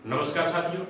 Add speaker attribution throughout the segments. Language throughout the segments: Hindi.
Speaker 1: नमस्कार साथियों,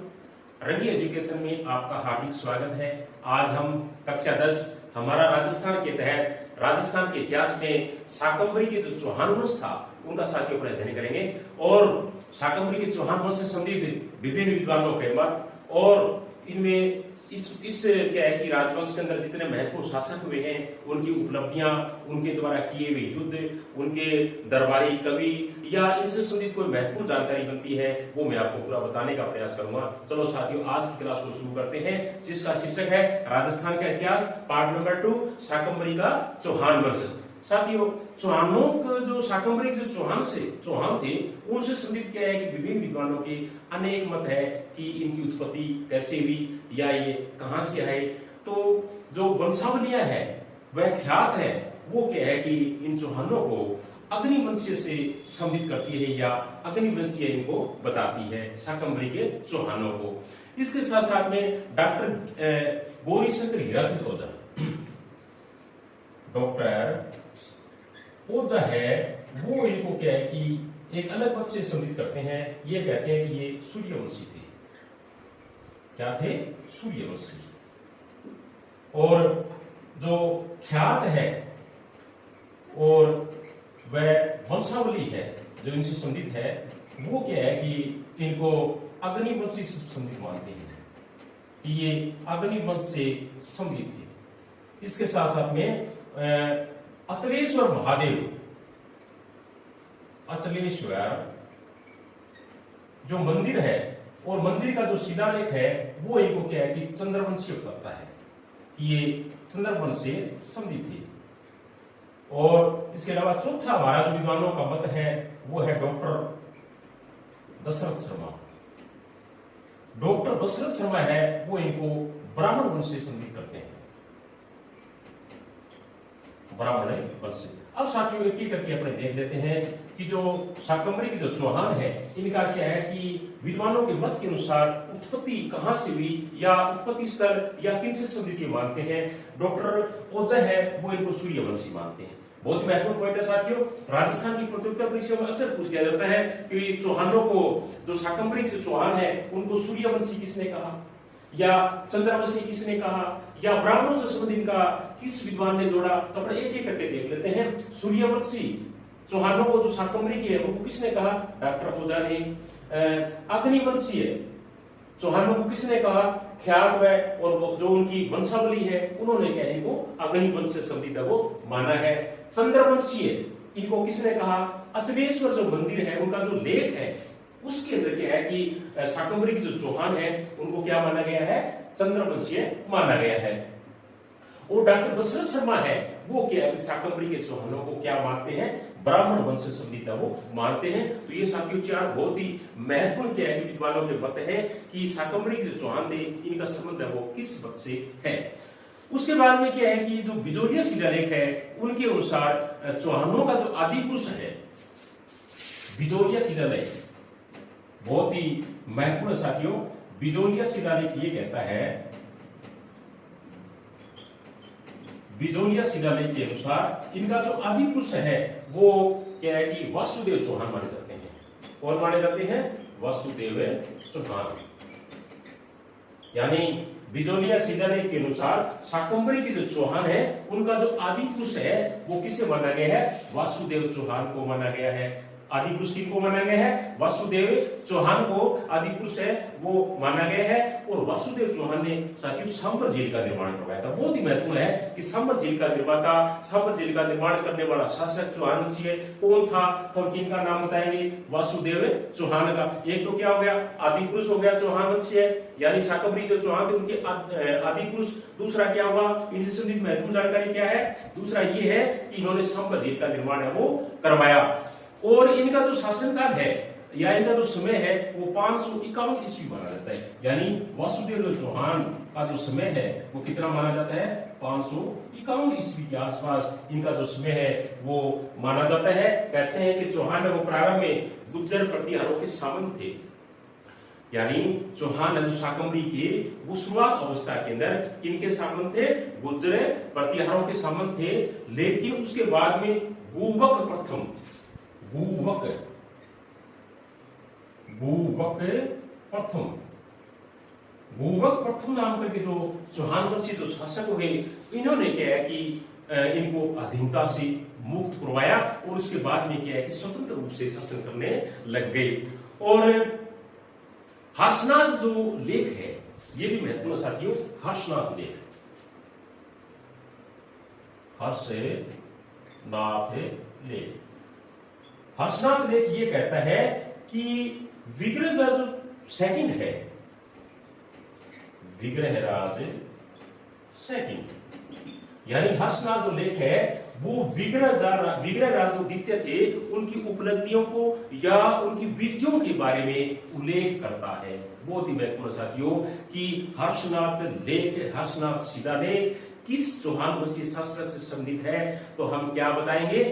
Speaker 1: रंगी एजुकेशन में आपका हार्दिक स्वागत है। आज हम कक्षा 10 हमारा राजस्थान के तहत राजस्थान के इतिहास में शाकंभरी के जो चौहान वंश था उनका साथियों पर अध्ययन करेंगे और शाकंभरी के चौहान वंश से संबंधित विभिन्न विद्वानों के मत और इनमें इस क्या है कि राजवंश के अंदर जितने महत्वपूर्ण शासक हुए हैं उनकी उपलब्धियां, उनके द्वारा किए हुए युद्ध, उनके दरबारी कवि या इनसे संबंधित कोई महत्वपूर्ण जानकारी बनती है वो मैं आपको पूरा बताने का प्रयास करूंगा। चलो साथियों, आज की क्लास को शुरू करते हैं जिसका शीर्षक है राजस्थान का इतिहास, पार्ट नंबर 2, शाकंभरी का चौहान वंश। साथियों, चौहानों का जो शाकंभरी के जो चौहान थे उनसे संबंधित क्या है कि विभिन्न विद्वानों के अनेक मत है कि इनकी उत्पत्ति कैसे हुई या ये कहां से आए। तो जो वंशावलियां है वह ख्यात है वो क्या है कि इन चौहानों को अग्निवंशीय से संबंधित करती है या अग्निवंशीय इनको बताती है शाकंभरी के चौहानों को। इसके साथ साथ में डॉक्टर गौरीशंकर हीराचंद ओझा ओझा है वो इनको क्या है कि एक अलग पद से संबंधित करते हैं। ये कहते हैं कि ये सूर्यवंशी थे। क्या थे? सूर्यवंशी। और जो ख्यात है और वह वंशावली है जो इनसे संबंधित है वो क्या है कि इनको अग्निवंशी से संबंधित मानते हैं कि ये अग्निवंश से संबंधित थे। इसके साथ साथ में अचलेश्वर महादेव, अचलेश्वर जो मंदिर है और मंदिर का जो शिलालेख है वो इनको क्या है कि चंद्रवंशी बताता है कि ये चंद्रवंश से संबंधित थे। और इसके अलावा चौथा हमारा जो विद्वानों का मत है वो है डॉक्टर दशरथ शर्मा। डॉक्टर दशरथ शर्मा है वो इनको ब्राह्मण वंश से संबंधित करते हैं, ब्राह्मण वंश से। अब साथियों एक करके अपने देख लेते हैं कि जो शाकंभरी के जो चौहान है इनका क्या है कि विद्वानों के मत के अनुसार उत्पत्ति कहां से हुई या उत्पत्ति स्थल या किन से संबंधित मानते हैं। डॉक्टर ओझा है वो इनको सूर्यवंशी मानते हैं। बहुत महत्वपूर्ण पॉइंट है साथियों, राजस्थान की प्रतियोगिता परीक्षा में अक्सर पूछ लिया जाता है कि चौहानों को, जो शाकंभरी के चौहान है उनको सूर्यवंशी किसने कहा या चंद्रवंशी किसने कहा या ब्राह्मणों से संबंधित का किस विद्वान ने जोड़ा। तो अपने एक एक करके देख लेते हैं। सूर्यवंशी चौहानों को जो शाकंभरी के है उनको किसने कहा? डॉक्टर ओझा ने। अग्निवंशीय चौहानों को किसने कहा? ख्यात है और जो उनकी वंशावली है उन्होंने क्या इनको अग्निवंश से संबंधित वो माना है। चंद्रवंशीय इनको किसने कहा? अचलेश्वर जो मंदिर है उनका जो लेख है उसके अंदर क्या है कि शाकंभरी के जो चौहान है उनको क्या माना गया है? चंद्रवंशीय माना गया है। और डॉक्टर दशरथ शर्मा है वो क्या है शाकंभरी के चौहानों को क्या मानते हैं? ब्राह्मण वंश से संबंधित वो मानते हैं। तो ये साथियों चार बहुत ही महत्वपूर्ण क्या है कि विद्वानों के मत है कि शाकंभरी के जो चौहान थे इनका संबंध है वो किस मत से है। उसके बाद में क्या है कि जो बिजोलिया शिलालेख है उनके अनुसार चौहानों का जो आदि पुरुष है, बिजोलिया शिलालेख बहुत ही महत्वपूर्ण साथियों। बिजोलिया शिलालेख ये कहता है, बिजोलिया शिलालेख के अनुसार इनका जो आदि पुरुष है वो क्या है कि वासुदेव चौहान माने जाते हैं। कौन माने जाते हैं? वासुदेव चौहान। यानी बिजोलिया शिलालेख के अनुसार शाकंभरी के जो चौहान है उनका जो आदि पुरुष है वो किसे माना गया है? वासुदेव चौहान को माना गया है। आदि पुरुष किनको माना गया है? वासुदेव चौहान को आदि पुरुष है वो माना गया है। और वासुदेव चौहान ने साथियों सांबर झील का निर्माण करवाया था। बहुत ही महत्वपूर्ण है कि सांबर झील का निर्माता, सांबर झील का निर्माण करने वाला शासक चौहान वंशी है कौन था? तो हम किनका नाम बताएंगे? वासुदेव चौहान का। एक तो क्या हो गया? आदि पुरुष हो गया चौहान वंशी है, यानी शाकंभरी जो चौहान थे उनके आदि पुरुष। दूसरा क्या हुआ? इनसे संबंधित महत्वपूर्ण जानकारी क्या है? दूसरा ये है कि इन्होंने सांबर झील का निर्माण है वो करवाया। और इनका जो शासनकाल है या इनका जो समय है वो 551 ईस्वी माना जाता है। यानी वासुदेव चौहान का जो समय है वो कितना माना जाता है? 551 ईस्वी के आसपास इनका जो समय है वो माना जाता है। कहते हैं कि चौहान वो प्रारंभ में गुज्जर प्रतिहारों के सामंत थे। यानी चौहान जो शाकंभरी के वो शुरुआत अवस्था के अंदर किनके सामंत थे? गुज्जर प्रतिहारों के सामंत थे। लेकिन उसके बाद में भूवक प्रथम, भूवक प्रथम, भूभग प्रथम नाम करके जो चौहान वंशी जो शासक हुए, इन्होंने क्या है कि इनको अधीनता से मुक्त करवाया और उसके बाद में क्या है कि स्वतंत्र रूप से शासन करने लग गए। और हर्षनाथ जो लेख है ये भी महत्वपूर्ण साथियों, हर्षनाथ लेख, हर्षनाथ लेख, हर्षनाथ लेख ये कहता है कि विग्रहराज जो सेकंड है, विग्रहराज सेकंड, यानी हर्षनाथ जो लेख है वो विग्रहराज जो द्वितीय थे उनकी उपलब्धियों को या उनकी विजयों के बारे में उल्लेख करता है। बहुत ही महत्वपूर्ण साथियों कि हर्षनाथ लेख, हर्षनाथ शिलालेख किस चौहान वंशीय शासक से संबंधित है, तो हम क्या बताएंगे,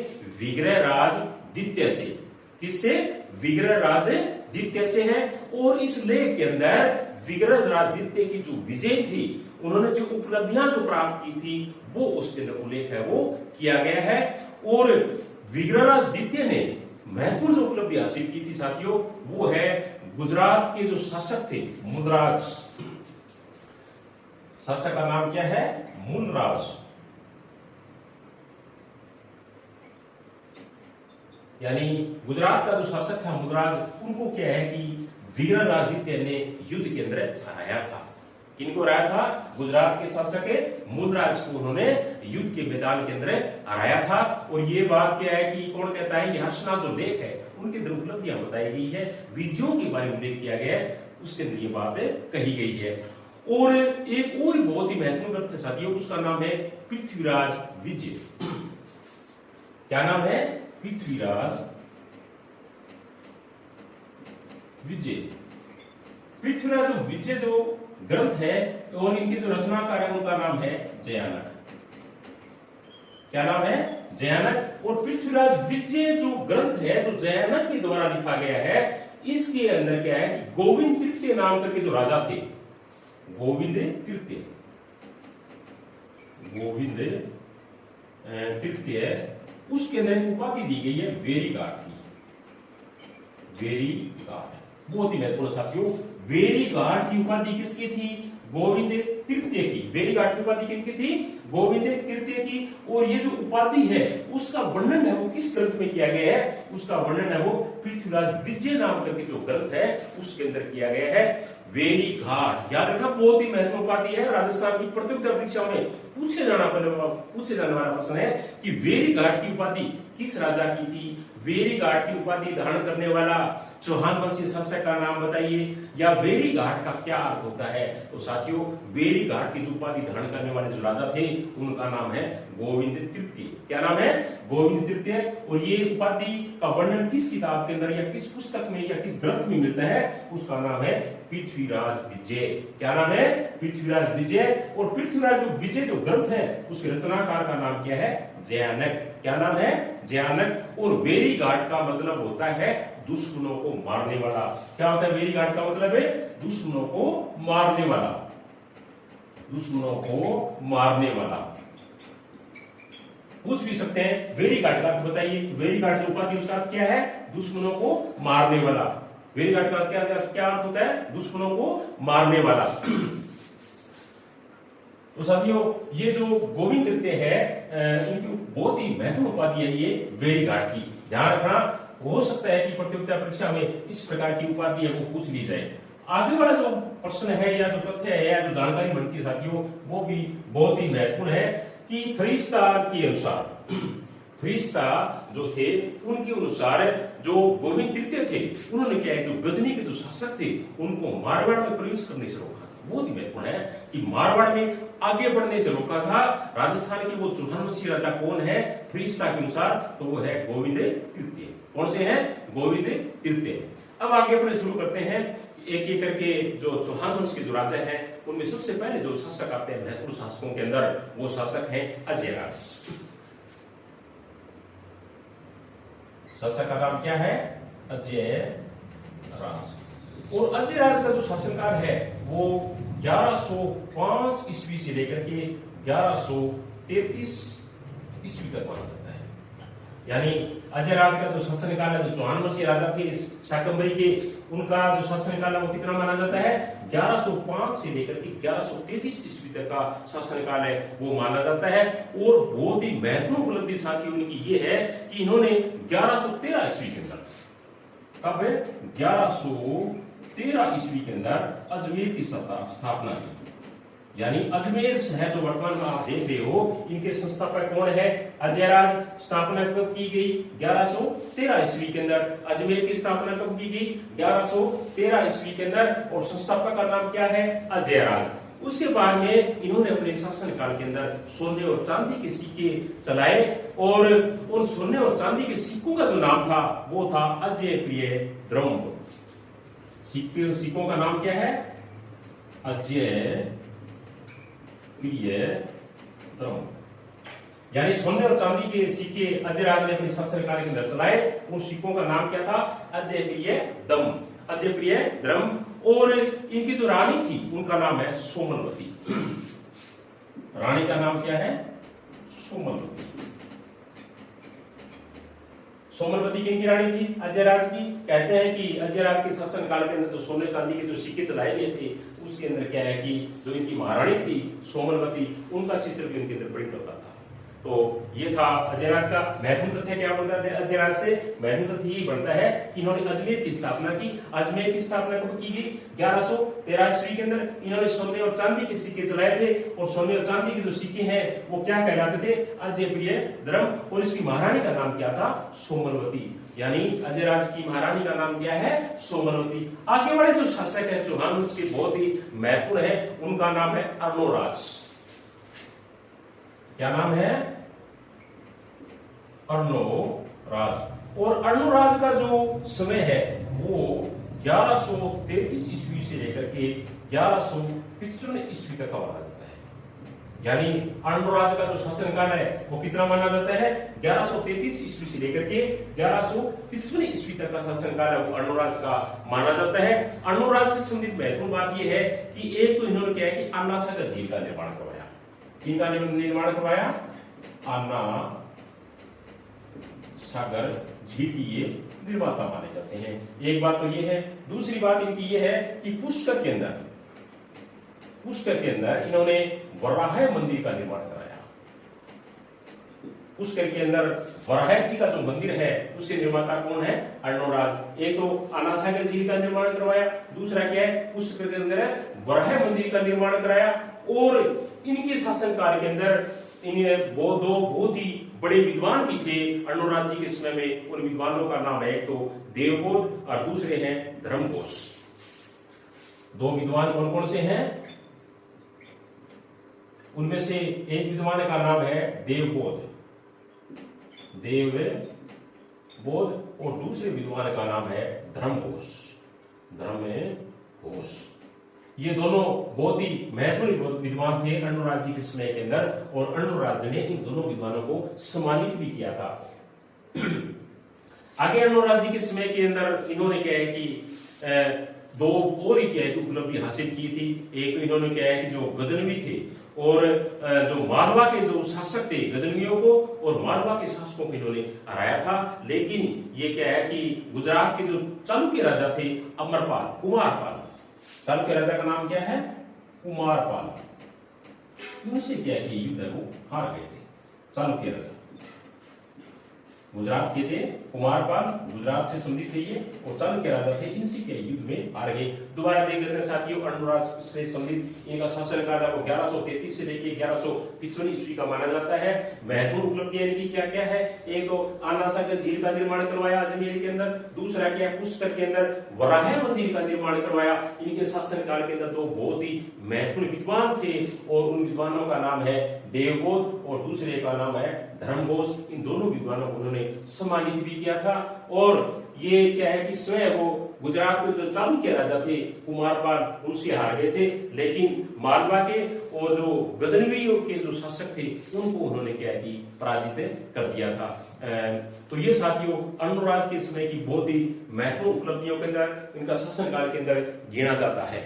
Speaker 1: विग्रहराज द्वितीय से। किससे? विग्रहराज द्वितीय से है। और इस लेख के अंदर विग्रहराज द्वितीय की जो विजय थी, उन्होंने जो उपलब्धियां जो प्राप्त की थी, वो उसके अंदर उल्लेख है वो किया गया है। और विग्रहराज द्वितीय ने महत्वपूर्ण जो उपलब्धि हासिल की थी साथियों, वो है गुजरात के जो शासक थे मूलराज, शासक का नाम क्या है, मूलराज, यानी गुजरात का जो शासक था मूलराज, उनको क्या है कि विग्रहराज द्वितीय ने युद्ध के अंदर हराया था। किनको हराया था? गुजरात के शासक मूलराज को उन्होंने युद्ध के मैदान के अंदर हराया था। और ये बात क्या है कि कौन कहता है, ये हर्षनाथ जो लेख है उनके अंदर उपलब्धियां बताई गई है, विजयों के बारे में उल्लेख किया गया है, उसके अंदर ये बात कही गई है। और एक और बहुत ही महत्वपूर्ण ग्रंथ है साथियों, उसका नाम है पृथ्वीराज विजय। क्या नाम है? पृथ्वीराज विजय। पृथ्वीराज विजय जो ग्रंथ है और इनके जो रचनाकार है उनका नाम है जयानक। क्या नाम है? जयानक। और पृथ्वीराज विजय जो ग्रंथ है, जो जयानक के द्वारा लिखा गया है, इसके अंदर क्या है कि गोविंद तृतीय नाम करके जो राजा थे, गोविंद तृतीय, गोविंद तृतीय, उसके अंदर एक उपाधि दी गई है वेरीघाट की, वेरीघाट। बहुत ही महत्वपूर्ण साथियों, वेरीघाट की उपाधि किसकी थी? गोविंद तृतीय की। वेरीघाट की उपाधि किसकी थी? गोविंद तृतीय की। और ये जो उपाधि है उसका वर्णन है वो किस ग्रंथ में किया गया है? उसका वर्णन है वो पृथ्वीराज विजय नाम करके जो ग्रंथ है उसके अंदर किया गया है, वेरीघाट। याद रखना, बहुत ही महत्वपूर्ण उपाधि है। राजस्थान की प्रतियोगिता परीक्षा में पूछे जाने वाला प्रश्न है कि वेरीघाट की उपाधि किस राजा की थी? वेरीघाट की उपाधि धारण करने वाला चौहान वंशीय शासक का नाम बताइए, या वेरीघाट का क्या अर्थ होता है? तो साथियों, वेरीघाट की जो उपाधि धारण करने वाले जो राजा थे उनका नाम है गोविंद तृतीय। क्या नाम है? गोविंद तृतीय। और ये उपाधि का वर्णन किस किताब के अंदर या किस पुस्तक में या किस ग्रंथ में मिलता है? उसका नाम है पृथ्वीराज विजय। क्या नाम है? पृथ्वीराज विजय। और पृथ्वीराज जो विजय जो ग्रंथ है उसके रचनाकार का नाम क्या है? जयानक। क्या नाम है? जयानक। और वेरीघाट का मतलब होता है दुश्मनों को मारने वाला। क्या होता है वेरीघाट का मतलब? है दुश्मनों को मारने वाला, दुश्मनों को मारने वाला। पूछ भी सकते हैं वेरीघाट का अर्थ बताइए। वेरीघाट जो उपाधि उसका अर्थ क्या है? दुश्मनों को मारने वाला। वेरीघाट का क्या अर्थ होता है? दुश्मनों को मारने वाला। तो साथियों, ये जो गोविंद तृतीय है, इनकी बहुत ही महत्वपूर्ण उपाधि है ये वेरीघाट की। ध्यान रखना, हो सकता है कि प्रतियोगिता परीक्षा में इस प्रकार की उपाधि है वो पूछ ली जाए। आगे वाला जो प्रश्न है या जो तथ्य है या जो जानकारी बनती है साथियों, वो भी बहुत ही महत्वपूर्ण है कि फरिश्ता के अनुसार, फरिश्ता जो थे उनके अनुसार जो गोविंद तृतीय थे उन्होंने क्या है, जो गजनी के जो शासक थे उनको मारवाड़ में प्रवेश करने से रोका। बहुत ही महत्वपूर्ण है कि मारवाड़ में आगे बढ़ने से रोका था। राजस्थान के वो चौहान वंशीय राजा कौन है फरिश्ता के अनुसार? तो वो है गोविंद तृतीय। कौन से हैं? गोविंद तृतीय। अब आगे अपने शुरू करते हैं एक एक करके। जो चौहान वंश के जो राजा हैं उनमें सबसे पहले जो शासक आते हैं महत्वपूर्ण शासकों के अंदर, वो शासक हैं अजयराज। शासक का नाम क्या है? अजयराज। और अजयराज का जो शासनकाल है वो 1105 ईस्वी से लेकर के 1133 ईस्वी तक माना जाता है। यानी अजय राज का जो शासनकाल है, जो चौहान वंशीय राजा थे शाकंभरी के, उनका जो शासनकाल है वो कितना माना जाता है? 1105 से लेकर के 1133 ईस्वी तक का शासनकाल है वो माना जाता है। और बहुत ही महत्वपूर्ण उपलब्धि साथी उनकी ये है कि इन्होंने 1113 ईस्वी के अंदर, कब है? 1113 ईस्वी के अंदर अजमेर की स्थापना की। यानी अजमेर शहर जो वर्तमान में आप देख रहे हो, इनके संस्थापक कौन है? अजयराज। स्थापना कब की गई? 1113 ईस्वी के अंदर। अजमेर की स्थापना कब की गई? 1113 ईस्वी के अंदर। और संस्थापक का नाम क्या है? अजयराज। उसके बाद में इन्होंने अपने शासनकाल के अंदर सोने और चांदी के सिक्के चलाए, और उन सोने और चांदी के सिक्कों का जो नाम था वो था अजय प्रिय द्रम। सिक्कों का नाम क्या है? अजय प्रिय द्रम। यानी सोने और चांदी के सिक्के अजयराज ने अपने शासनकाल के अंदर चलाए। उन सिक्कों का नाम क्या था? अजय प्रिय दम, अजय प्रिय द्रम। और इनकी जो रानी थी उनका नाम है सोमलवती। रानी का नाम क्या है? सोमलवती। सोमलवती किनकी रानी थी? अजयराज की। कहते हैं कि अजयराज के शासनकाल के अंदर जो सोने चांदी के जो सिक्के चलाए गए थे, उसके अंदर क्या है कि जो इनकी महारानी थी सोमलवती, उनका चित्र भी उनके अंदर प्रिंट होता था। तो ये था अजयराज का महत्वपूर्ण तथ्य। क्या बनता है अजयराज से? महत्वपूर्ण तथ्य ये बनता है कि इन्होंने अजमेर की स्थापना की। अजमेर की स्थापना कब की गई? 1113 ईस्वी के अंदर। इन्होंने सोने और चांदी के सिक्के चलाए थे, और सोने और चांदी के जो सिक्के हैं वो क्या कहलाते थे? अजय प्रिय द्रम। और इसकी महारानी का नाम क्या था? सोमलवती। यानी अजयराज की महारानी का नाम क्या है? सोमलवती। आगे वाले जो शासक है चौहान वंश के, बहुत ही महत्वपूर्ण है, उनका नाम है अर्णोराज। क्या नाम है? अर्णोराज। और अर्णोराज का जो समय है वो 1133 ईस्वी से लेकर के 1155 ईस्वी तक का माना जाता है। यानी अर्णोराज का जो शासनकाल है वो कितना माना जाता है? 1133 ईस्वी से लेकर के 1155 ईस्वी तक का शासनकाल है वो अर्णोराज का माना जाता है। अर्णोराज से संबंधित महत्वपूर्ण बात यह है कि एक तो इन्होंने क्या है कि अन्ना सागर झील का निर्माण करवाया। किनका निर्माण करवाया? अन्ना सागर झील की ये निर्माता माने जाते हैं। एक बात तो ये है। दूसरी बात इनकी ये है कि पुष्कर के अंदर इन्होंने वराह मंदिर का निर्माण कराया। पुष्कर के अंदर वराह जी का जो मंदिर है उसके निर्माता कौन है? अर्णोराज। एक तो अन्ना सागर झील का निर्माण करवाया, दूसरा क्या है? पुष्कर के अंदर वराह मंदिर का निर्माण कराया। और इनके शासनकाल के अंदर इन्हें दो बहुत ही बड़े विद्वान भी थे अर्णोराज जी के समय में। उन विद्वानों का नाम है एक तो देवबोध और दूसरे हैं धर्मघोष। दो विद्वान कौन कौन से हैं? उनमें से एक विद्वान का नाम है देवबोध और दूसरे विद्वान का नाम है धर्मघोष। ये दोनों बहुत ही महत्वपूर्ण विद्वान थे अर्णोराज जी के समय के अंदर, और अर्णोराज ने इन दोनों विद्वानों को सम्मानित भी किया था। आगे अर्णोराज जी के समय के अंदर इन्होंने क्या है कि दो और ही क्या है कि उपलब्धि हासिल की थी। एक तो इन्होंने क्या है कि जो गजनवी थे और जो मालवा के जो शासक थे, गजनवियों को और मालवा के शासकों को इन्होंने हराया था। लेकिन ये क्या है कि गुजरात के जो चालुक्य राजा थे कुमारपाल, चालुक्य राजा का नाम क्या है? कुमारपाल। उनसे क्या है कि युद्ध वो हार गए थे। चालुक्य राजा गुजरात के थे, कुमारपाल गुजरात से संबंधित थे ये, और चालुक्य राजा थे, इनसे के युद्ध में हार गए। दोबारा देख लेते हैं साथियों, अर्णोराज से संबंधित इनका शासनकाल है वो 1133 से लेके 1155 ईस्वी का माना जाता है। महत्वपूर्ण उपलब्धियां इनकी क्या क्या है? एक तो अन्ना सागर झील का निर्माण करवाया अजमेर के अंदर, दूसरा क्या है पुष्कर के अंदर वराह मंदिर का निर्माण करवाया। इनके शासनकाल के अंदर दो बहुत ही महत्वपूर्ण विद्वान थे, और उन विद्वानों का नाम है देवबोध और दूसरे का नाम है धर्मघोष। इन दोनों विद्वानों को उन्होंने सम्मानित भी किया था। और ये क्या है कि स्वयं वो गुजरात के जो चालुक्य राजा थे कुमारपाल, उनसे हार गए थे, लेकिन मालवा के और जो गजनवियों के जो शासक थे उनको उन्होंने क्या है कि पराजित कर दिया था। तो ये साथियों अर्णोराज के समय की बहुत ही महत्वपूर्ण उपलब्धियों के अंदर इनका शासनकाल के अंदर गिना जाता है।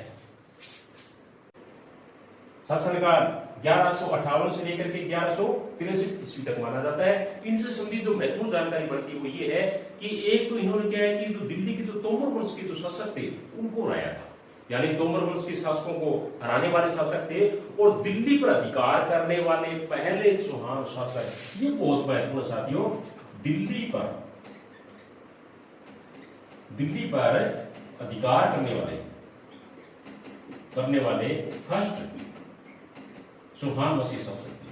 Speaker 1: शासनकाल 1158 से लेकर के 1163 ईस्वी तक माना जाता है। इनसे संबंधित जो महत्वपूर्ण जानकारी बढ़ती वो ये है कि एक तो इन्होंने क्या है कि जो दिल्ली के जो तोमर वंश के जो शासक थे उनको हराया था, यानी तोमर वंश के शासकों को हराने वाले शासक थे और दिल्ली पर अधिकार करने वाले पहले चौहान शासक। ये बहुत महत्वपूर्ण साथियों, दिल्ली पर अधिकार करने वाले फर्स्ट चौहान वंशीय शासक थे,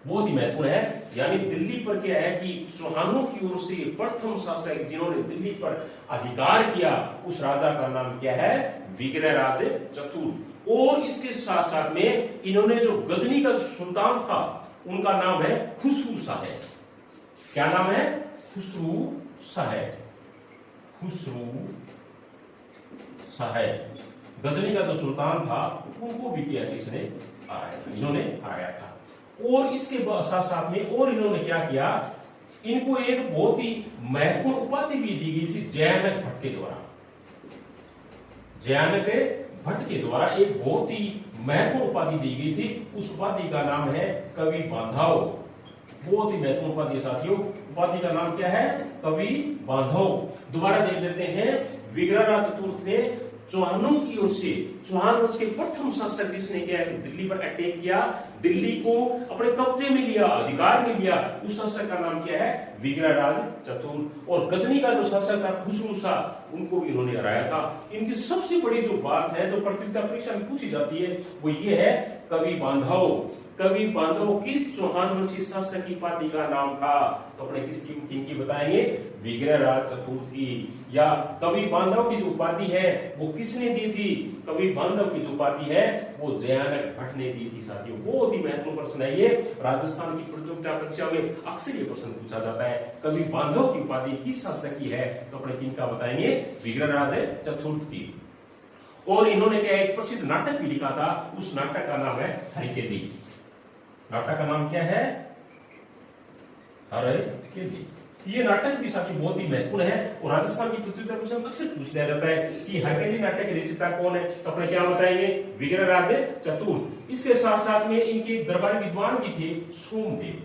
Speaker 1: बहुत ही महत्वपूर्ण है। यानी दिल्ली पर क्या है कि चौहानों की ओर से प्रथम शासक जिन्होंने दिल्ली पर अधिकार किया उस राजा का नाम क्या है, विग्रहराज चतुर्थ। और इसके साथ साथ में इन्होंने जो गजनी का सुल्तान था उनका नाम है खुसरू साहेब। क्या नाम है, खुसरू साहेब। गजनी का जो सुल्तान था उनको भी किया किसने, इन्होंने हराया था। और इसके साथ साथ में और इन्होंने क्या किया, इनको एक बहुत ही महत्वपूर्ण उपाधि भी दी गई थी जयानक भट्ट के द्वारा। जयानक भट्ट के द्वारा एक बहुत ही महत्वपूर्ण उपाधि दी गई थी, उस उपाधि का नाम है कवि बांधव। बहुत ही महत्वपूर्ण उपाधि है साथियों, उपाधि का नाम क्या है, कवि बांधव। दोबारा देख लेते हैं, विग्रहराज चतुर्थ ने चौहानों की ओर से, चौहान वंश के प्रथम शासक जिसने क्या है कि दिल्ली पर अटैक किया, दिल्ली को अपने कब्जे में लिया, अधिकार में लिया, उस शासक का नाम क्या है, विग्रहराज चतुर्थ। और गजनी का जो शासक था खुसरू शाह, उनको भी इन्होंने हराया था। इनकी सबसे बड़ी जो बात है जो प्रतियोगिता परीक्षा में पूछी जाती है वो ये है कवि बांधव। कवि बांधव किस चौहान वंशीय शासक की उपाधि का नाम था, तो अपने किनकी बताएंगे, विग्रहराज चतुर्थ की। या कवि बांधव की जो उपाधि है वो किसने दी थी, कवि बांधव की जो उपाधि है वो जयानक भट्ट ने दी थी साथियों। बहुत ही महत्वपूर्ण प्रश्न है ये, राजस्थान की प्रतियोगिता परीक्षा में अक्सर ये प्रश्न पूछा जाता है, कवि बांधव की उपाधि किस शासक की है, तो अपने किनका बताएंगे, विग्रहराज चतुर्थ की। और इन्होंने क्या एक प्रसिद्ध नाटक भी लिखा था, उस नाटक का नाम है हरकेली। नाटक का नाम क्या है, हरकेली। ये नाटक भी साथी बहुत ही महत्वपूर्ण है और राजस्थान की प्रतियोगिता परीक्षा में अक्सर पूछ लिया जाता है कि हरकेली नाटक के रचयिता कौन है, तो अपने क्या बताएंगे, विग्रहराज चतुर्थ। इसके साथ साथ में इनके दरबारी विद्वान भी थे सोमदेव।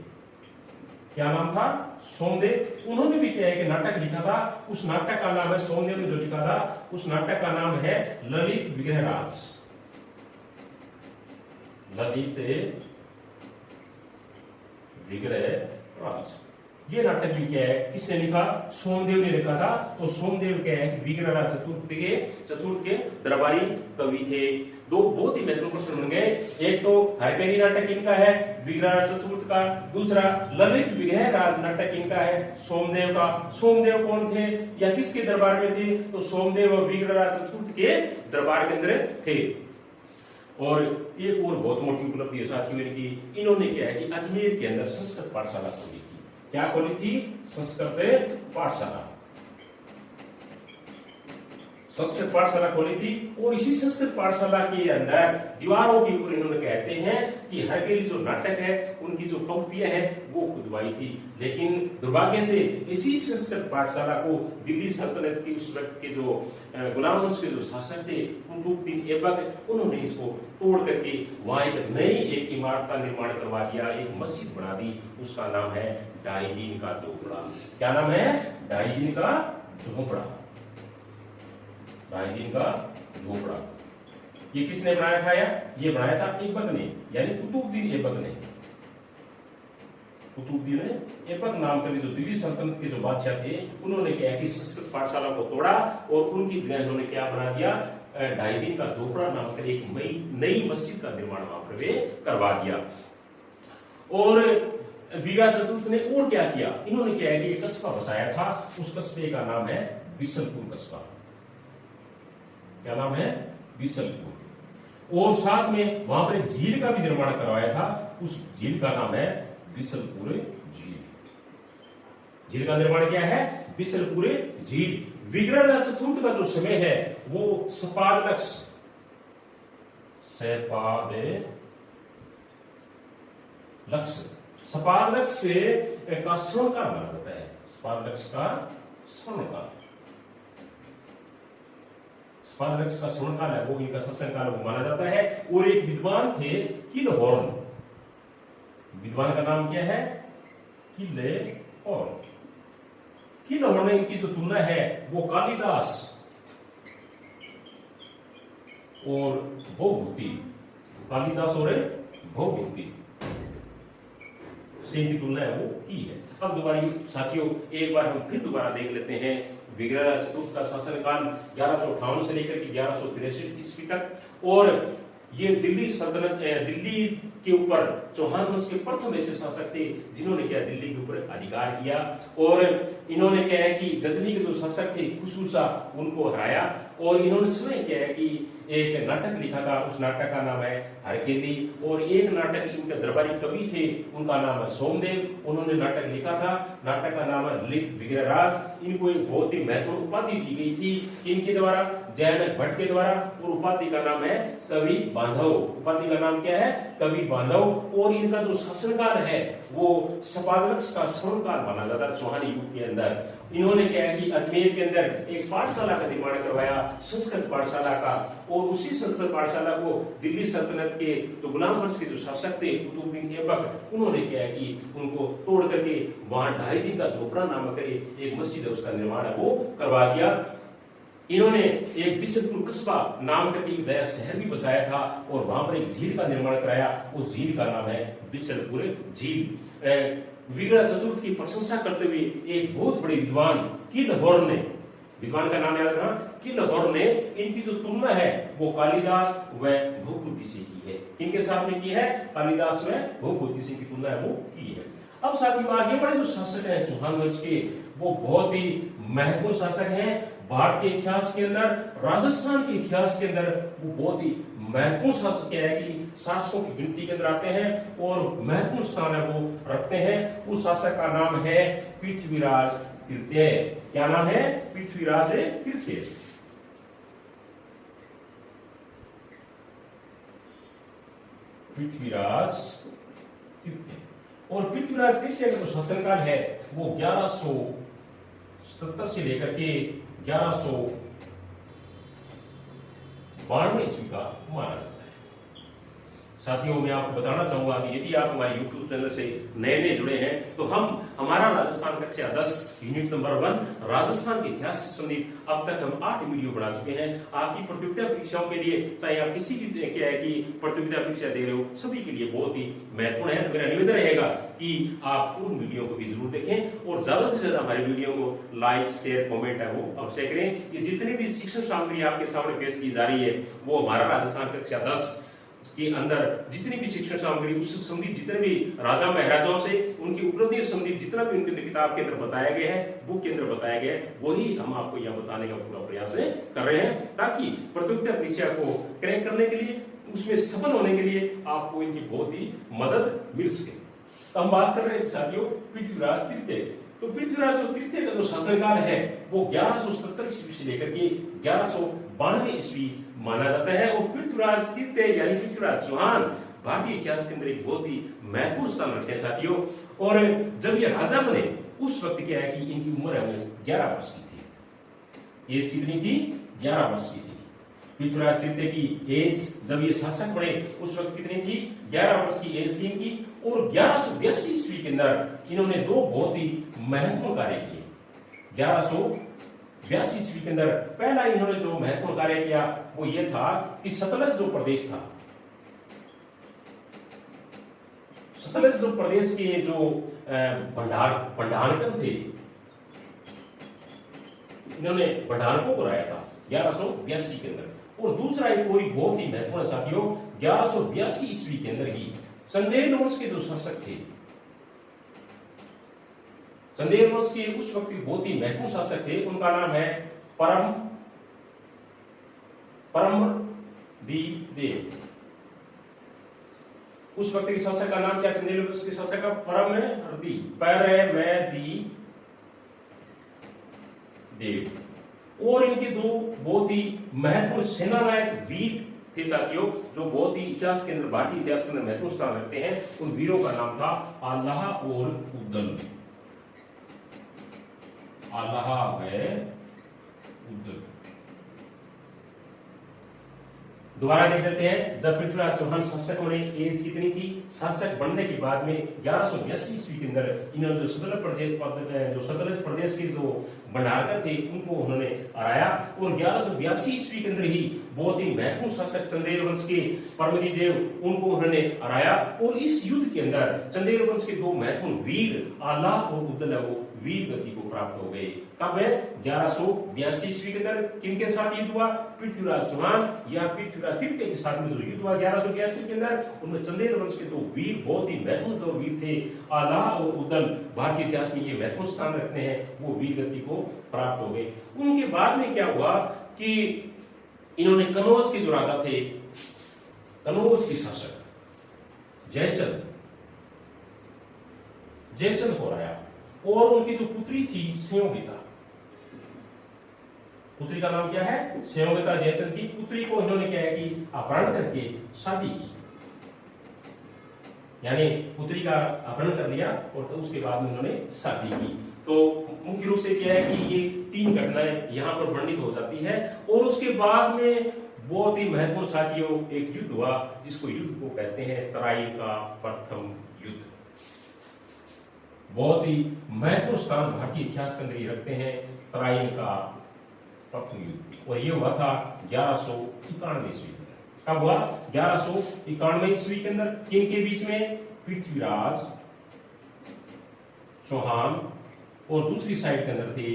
Speaker 1: क्या नाम था, सोमदेव। उन्होंने भी क्या है कि नाटक लिखा था, उस नाटक का नाम है, सोमदेव ने जो लिखा था उस नाटक का नाम है ललित विग्रहराज। ललित विग्रहराज। ये नाटक भी क्या है, किसने लिखा, सोमदेव ने लिखा था। तो सोमदेव क्या है, विग्रहराज चतुर्थ के दरबारी कवि थे। दो बहुत ही महत्वपूर्ण प्रश्न बन गए, एक तो हरकेली नाटक इनका है विग्रहराज चतुर्थ का, दूसरा ललित विग्रहराज नाटक इनका है सोमदेव का। सोमदेव कौन थे या किसके दरबार में थे, तो सोमदेव और विग्रहराज चतुर्थ के दरबार के अंदर थे। और एक और बहुत मोटी उपलब्धि है साथियों इनकी, इन्होंने क्या है कि अजमेर के अंदर संस्कृत पाठशाला खोली थी। क्या खोली थी, संस्कृत पाठशाला। संस्कृत पाठशाला खोली थी और इसी संस्कृत पाठशाला के अंदर दीवारों के ऊपर इन्होंने कहते हैं कि हरकेली जो नाटक है उनकी जो पंक्तियां हैं वो खुदवाई थी। लेकिन दुर्भाग्य से इसी संस्कृत पाठशाला को दिल्ली सल्तनत के उस वक्त के जो गुलाम वंश के जो शासक थे कुतुबुद्दीन ऐबक, उन्होंने इसको तोड़ करके वहां एक नई एक इमारत का निर्माण करवा दिया, एक मस्जिद बना दी, उसका नाम है डाईदीन का झोपड़ा। क्या नाम है, डाईदीन का झोपड़ा। डाईदीन का झोपड़ा ये किसने बनाया था, ये बनाया था ऐबक ने, यानी कुतुबुद्दीन ऐबक ने। कुतुबुद्दीन ऐबक नाम के जो दिल्ली सल्तनत के जो बादशाह थे, उन्होंने क्या कि संस्कृत पाठशाला को तोड़ा और उनकी जगह उन्होंने क्या बना दिया, डाईदीन का झोपड़ा नाम से एक नई मस्जिद का निर्माण वहां पर वे करवा दिया। और विग्रहराज चतुर्थ ने और क्या किया, इन्होंने क्या है कि एक कस्बा बसाया था, उस कस्बे का नाम है बिसलपुर कस्बा। क्या नाम है, बिसलपुर। और साथ में वहां पर एक झील का भी निर्माण करवाया था, उस झील का नाम है बिसलपुर झील। झील का निर्माण क्या है, बिसलपुर झील। विग्रहराज चतुर्थ का जो समय है वो सपादलक्ष से का स्वर्णकाल माना जाता है। सपादलक्ष का स्वर्णकाल, स्पार्टैक्स का शासनकाल है वो इनका शासनकाल वो माना जाता है। और एक विद्वान थे किलहॉर्न, विद्वान का नाम क्या है? किलहॉर्न। किलहॉर्न ने इनकी जो तुलना है वो कालिदास और भवभूति, कालिदास और भवभूति से इनकी तुलना है वो की है। अब दोबारा साथियों एक बार हम फिर दोबारा देख लेते हैं विग्रह चतुर्थ का शासनकाल 1158 से लेकर के 1163 ईस्वी तक। और ये दिल्ली सल्तनत, दिल्ली के ऊपर चौहान वंश के प्रथम ऐसे शासक थे जिन्होंने क्या दिल्ली के ऊपर अधिकार किया। और इन्होंने क्या है कि गजनी के जो शासक थे खुशरू शाह उनको हराया। और इन्होंने स्वयं क्या है कि एक नाटक लिखा था, उस नाटक का नाम है हरकेली। और एक नाटक इनके दरबारी कवि थे उनका नाम है सोमदेव, उन्होंने नाटक लिखा था, नाटक का नाम है ललित विग्रहराज। इनको एक बहुत ही महत्वपूर्ण उपाधि दी गई थी इनके द्वारा, जयनाथ भट्ट के द्वारा। और उपाधि का नाम है कवि बांधव, उपाधि का नाम क्या है? कवि बांधव। और इनका जो शासनकाल है वो स्पार्टैक्स का शासनकाल माना जाता है चौहानी युग के अंदर। इन्होंने क्या है कि अजमेर के अंदर एक पाठशाला का निर्माण करवाया, संस्कृत पाठशाला का। और उसी संस्कृत पाठशाला को दिल्ली सल्तनत के जो गुलाम वंश के जो शासक थे कुतुबुद्दीन ऐबक, उन्होंने क्या है कि उनको तोड़ करके वहां 2.5 दिन का झोपड़ा नामक एक मस्जिद है उसका निर्माण है वो करवा दिया। इन्होंने एक बिशनपुर कस्बा नाम का एक नया शहर भी बसाया था और वहां पर एक झील का निर्माण कराया, उस झील का नाम है बिशनपुर झील। विग्रह चतुर्थ की प्रशंसा करते हुए एक बहुत बड़े विद्वान किलहॉर्न ने, विद्वान का नाम याद रखना, किलहॉर्न ने इनकी जो तुलना है वो कालिदास व भवभूति से की है। किनके साथ में की है? कालिदास व भवभूति से की तुलना है वो की है। अब साथियों आगे बढ़े जो शासक हैं चौहान वंश के वो बहुत ही महत्वपूर्ण शासक हैं भारत के इतिहास के अंदर, राजस्थान के इतिहास के अंदर वो बहुत ही महत्वपूर्ण शासक क्या है कि शासकों की गिनती के अंदर आते हैं और महत्वपूर्ण स्थान है वो रखते हैं। उस शासक का नाम है पृथ्वीराज तृतीय। क्या नाम है? पृथ्वीराज तृतीय। पृथ्वीराज तृतीय। और पृथ्वीराज तृतीय का जो शासनकाल है वो 1170 से लेकर के 1192 ईस्वी का माना जाता है। साथियों मैं आपको बताना चाहूंगा कि यदि आप हमारे YouTube चैनल से नए नए जुड़े हैं तो हमारा राजस्थान कक्षा 10 यूनिट नंबर 1 राजस्थान के इतिहास से संबंधित अब तक हम 8 वीडियो बना चुके हैं। आपकी प्रतियोगिता परीक्षाओं के लिए, चाहे आप किसी भी क्या है कि प्रतियोगिता परीक्षा दे रहे हो, सभी के लिए बहुत ही महत्वपूर्ण है। तो मेरा निवेदन रहेगा कि आप उन वीडियो को भी जरूर देखें और ज्यादा से ज्यादा हमारे वीडियो को लाइक शेयर कमेंट है वो अवश्य करें। ये जितनी भी शिक्षण सामग्री आपके सामने पेश की जा रही है वो हमारा राजस्थान कक्षा 10 के अंदर जितनी भी शिक्षण सामग्री उससे संबंधित जितने भी राजा महाराजाओं से उनकी उपलब्धि से संबंधित जितना भी उनके किताब के अंदर बताया गया है, बुक के अंदर बताया गया है, वही हम आपको यहाँ बताने का पूरा प्रयास कर रहे हैं ताकि प्रतियोगिता परीक्षा को क्रैक करने के लिए, उसमें सफल होने के लिए आपको इनकी बहुत ही मदद मिल सके। तो हम बात कर रहे हैं साथियों पृथ्वीराज तृतीय। तो पृथ्वीराज तृतीय का जो शासनकाल है वो 1170 ईस्वी से लेकर के 1192 ईस्वी माना जाता है। और पृथ्वीराज तृतीय यानी पृथ्वीराज चौहान भारतीय इतिहास के अंदर एक बहुत ही महत्वपूर्ण स्थान रखते हैं साथियों। और जब ये राजा बने उस वक्त क्या है कि इनकी उम्र है वो 11 वर्ष की थी। एज कितनी थी? 11 वर्ष की थी। पृथ्वीराज तृतीय की एज जब ये शासक बने उस वक्त कितनी थी? 11 वर्ष की एज थी इनकी। और 1182 ईस्वी के अंदर इन्होंने दो बहुत ही महत्वपूर्ण कार्य किए। 1182 ईस्वी के अंदर पहला इन्होंने जो महत्वपूर्ण कार्य किया वो ये था कि सतलज जो प्रदेश था, सतलज जो प्रदेश के जो भंडारकन थे, इन्होंने भंडारकों को लाया था 1182 के अंदर। और दूसरा एक कोई बहुत ही महत्वपूर्ण साथियों 1182 ईस्वी के अंदर ही चंदेल वंश के जो शासक थे, चंदेल वंश के उस वक्त बहुत ही महत्वपूर्ण शासक थे, उनका नाम है परमदीदेव। उस वक्त के शासक का नाम क्या? चंदेल वंश के शासक का परमदीदेव। और इनके दो बहुत ही महत्वपूर्ण सेनानायक वीर थे साथियों जो बहुत ही इतिहास के अंदर, भारतीय इतिहास के अंदर महत्वपूर्ण स्थान रखते हैं। उन वीरों का नाम था आल्लाह और उद्दल। आल्लाह व उद्दल। दोबारा देख लेते हैं, जब पृथ्वीराज चौहान शासक बने, एज कितनी थी? शासक बनने के बाद में 1182 ईस्वी के अंदर इन्होंने जो सतलज प्रदेश के जो भंडारकर थे उनको उन्होंने हराया, और 1182 ईस्वी के अंदर ही बहुत ही महत्वपूर्ण शासक चंदेल वंश के परमति देव उनको उन्होंने हराया। और इस युद्ध के अंदर चंदेल वंश के दो महत्वपूर्ण वीर आला और उद्दल वो वीर गति को प्राप्त हो गए। कब है? 1182 ईस्वी के अंदर किनके साथ युद्ध हुआ? पृथ्वीराज चौहान या पृथ्वीराज तृतीय के साथ में जो युद्ध हुआ 1182 के अंदर, उनमें चंदेल वंश के दो वीर, बहुत ही महत्वपूर्ण जो वीर थे आला और उद्दल, भारतीय इतिहास में ये महत्वपूर्ण स्थान रखते हैं, वो वीर गति को प्राप्त हो गए। उनके बाद में क्या हुआ कि इन्होंने कनौज के जो राजा थे, कनौज के शासक जयचंद को हराया, और उनकी जो पुत्री थी संयोगिता, पुत्री का नाम क्या है? संयोगिता, जयचंद की पुत्री को इन्होंने क्या है कि अपहरण करके शादी की, यानी पुत्री का अपहरण कर लिया और तो उसके बाद में उन्होंने शादी की। तो मुख्य रूप से क्या है कि ये तीन घटनाएं यहां पर वर्णित हो जाती है। और उसके बाद में बहुत ही महत्वपूर्ण साथियों एक युद्ध हुआ, जिसको युद्ध को कहते हैं तराइन का प्रथम युद्ध। बहुत ही महत्वपूर्ण स्थान भारतीय इतिहास के अंदर ये रखते हैं, तराइन का प्रथम युद्ध, और ये हुआ था 1191 ईस्वी में। कब हुआ? 1191 ईस्वी के अंदर। किनके बीच में? पृथ्वीराज चौहान और दूसरी साइड के अंदर थे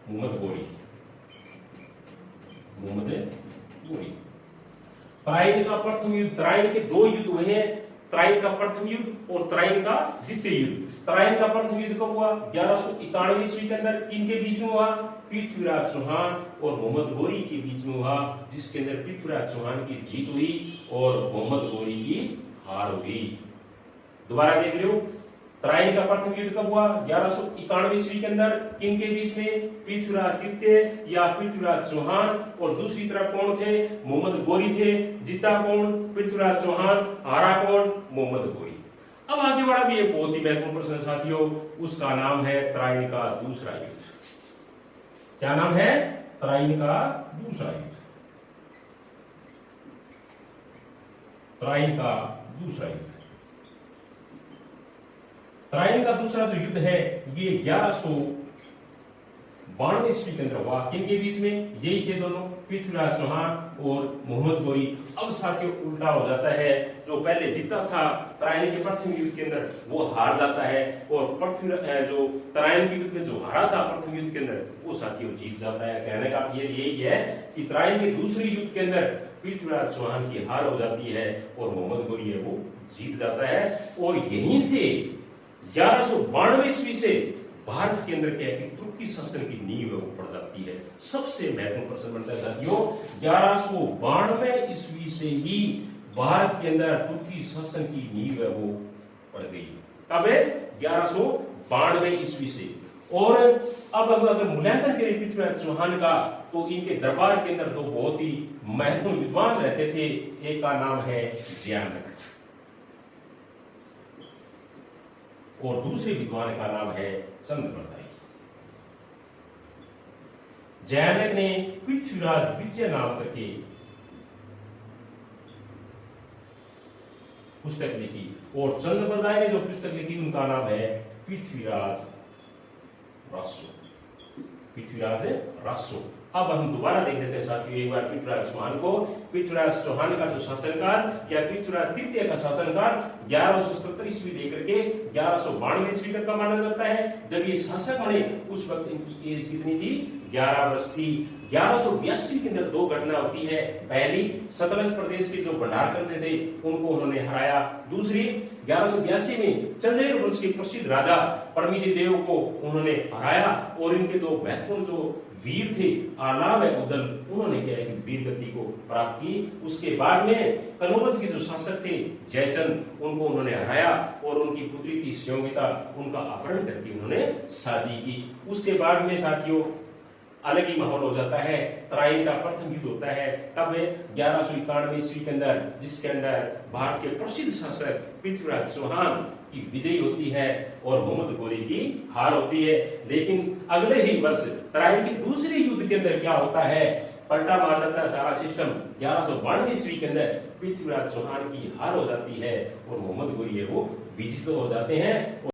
Speaker 1: मोहम्मद गोरी। तराइन का प्रथम युद्ध, तराइन के दो युद्ध हुए हैं, तराइन का प्रथम युद्ध और तराइन का द्वितीय युद्ध। तराइन का प्रथम युद्ध कब हुआ? 1191 ईस्वी के अंदर। किनके बीच में हुआ? पृथ्वीराज चौहान और मोहम्मद गोरी के बीच में हुआ, जिसके अंदर पृथ्वीराज चौहान की जीत हुई और मोहम्मद गोरी की हार हुई। दोबारा देख रहे हो, तराइन का प्रथम युद्ध कब हुआ? 1191 ईस्वी के अंदर। किनके बीच में? पृथ्वीराज तृतीय या पृथ्वीराज चौहान, और दूसरी तरफ कौन थे? मोहम्मद गोरी थे। जीता कौन? पृथ्वीराज चौहान। हारा कौन? मोहम्मद गोरी। अब आगे बढ़ा भी एक बहुत ही महत्वपूर्ण प्रश्न साथियों, उसका नाम है तराइन का दूसरा युद्ध। क्या नाम है? तराइन का दूसरा युद्ध। तराइन का दूसरा युद्ध। तराइन का दूसरा जो युद्ध है ये 1192 ईस्वी के अंदर हुआ। किनके बीच में? यही थे दोनों, पृथ्वीराज चौहान और मोहम्मद गोरी। अब साथियों उल्टा हो जाता है, जो पहले जीता था तराइन के प्रथम युद्ध के अंदर वो हार जाता है, और जो तराइन के युद्ध में जो हारा था प्रथम युद्ध के अंदर वो साथियों जीत जाता है। कहने का यही है कि तराइन के दूसरे युद्ध के अंदर पृथ्वीराज चौहान की हार हो जाती है और मोहम्मद गोरी है वो जीत जाता है। और यहीं से 1192 ईस्वी से भारत के अंदर क्या है कि तुर्की शासन की नींव है वो पड़ जाती है। सबसे महत्वपूर्ण प्रश्न बनता है साथियों, 1192 ईस्वी से ही भारत के अंदर तुर्की शासन की नींव है वो पड़ गई। कब है? 1192 ईस्वी से। और अब अगर मूल्यांकन करें पृथ्वीराज चौहान का, तो इनके दरबार के अंदर दो बहुत ही महत्वपूर्ण विद्वान रहते थे। एक का नाम है जयानक और दूसरे विद्वान का नाम है चंद्रप्रदायी। जयानक ने पृथ्वीराज विजय नाम करके पुस्तक लिखी, और चंद्रप्रदायी ने जो पुस्तक लिखी उनका नाम है पृथ्वीराज रासो। अब हम दोबारा देख लेते हैं साथियों एक बार पृथ्वीराज चौहान को। पृथ्वीराज चौहान का जो शासनकाल या पृथ्वीराज तृतीय का शासनकाल 1170 ईस्वी लेकर के 1192 ईस्वी तक का माना जाता है। जब ये शासक बने उस वक्त इनकी एज कितनी थी? 11 वर्ष थी। 1182 के अंदर दो घटना होती है। पहली, सतलज प्रदेश के जो भंडार करते थे उनको उन्होंने हराया। दूसरी, 1182 में चंदेल वंश के प्रसिद्ध राजा परमिति देव को उन्होंने हराया, और इनके दो महत्वपूर्ण जो वीर थे आला व उदल, उन्होंने क्या है कि वीर गति को प्राप्त की। उसके बाद में कनौज के जो शासक थे जयचंद, उनको उन्होंने हराया, और उनकी पुत्री थी संयोगिता, उनका अपहरण करके उन्होंने शादी की। उसके बाद में साथियों अलग ही माहौल हो जाता है। तराइन का प्रथम युद्ध होता है। कब है? 1191 ईस्वी के अंदर, जिसके अंदर भारत के प्रसिद्ध शासक पृथ्वीराज चौहान की विजय होती है और मोहम्मद गोरी की हार होती है। लेकिन अगले ही वर्ष तराइन के दूसरे युद्ध के अंदर क्या होता है पलटा मार देता है सारा सिस्टम। 1192 ईस्वी के अंदर पृथ्वीराज चौहान की हार हो जाती है और मोहम्मद गोरी है वो विजित हो जाते हैं।